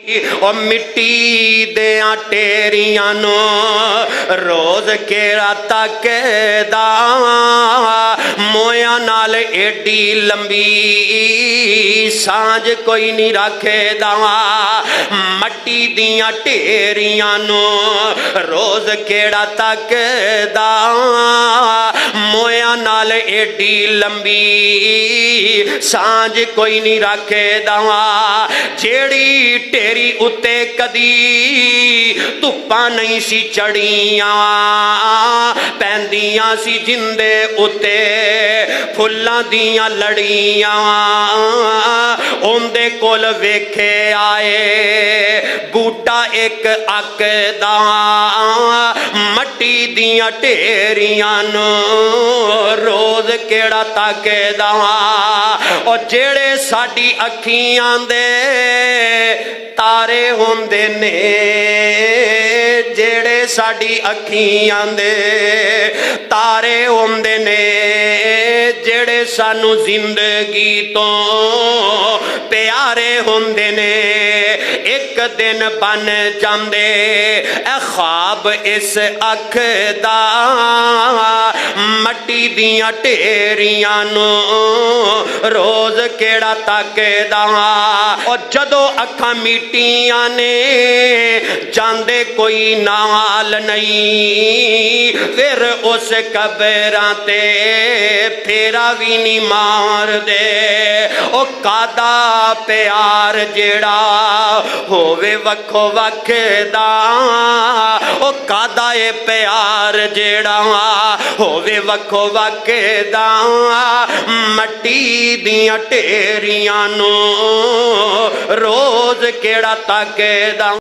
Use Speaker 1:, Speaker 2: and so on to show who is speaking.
Speaker 1: ओ मिट्टी दियां टेरियां नू रोज केड़ा तकदा मोया नाल एडी लंबी सांझ कोई नहीं रखदा मट्टी दियां टेरियां नू रोज केड़ा तकदा मोया नाल एडी लंबी सांझ कोई नहीं रखदा जेड़ी टेरी उत्ते कदी धुप्पा नहीं सी चढ़ियां पैंदियां सी जिंदे उत्ते फुल्लां दियां लड़ियां उंदे कोल वेखे आए बूटा एक अकदा मट्टी दियां ढेरियां नू रोज केड़ा तकदा और जेड़े साडी अखियां दे तारे होंदे ने जेड़े साडी अखियां दे तारे होंदे ने जेड़े सानू जिंदगी तो प्यारे होंदे ने एक दिन बन जांदे ए ख्वाब इस अख दा मट्टी दियां ढेरियां नू रोज केड़ा तकदा और जदों अखां मीटियां ने जांदे कोई नाल नहीं फिर उस कबरां ते फेरा भी नहीं मार दे ओ कादा प्यार जेड़ा होवे वक्खो वक्ख दा ओ कादा ए प्यार जेड़ा होवे वक्खो वक्ख दा मट्टी दियां ढेरियां नू रोज केड़ा तकदा।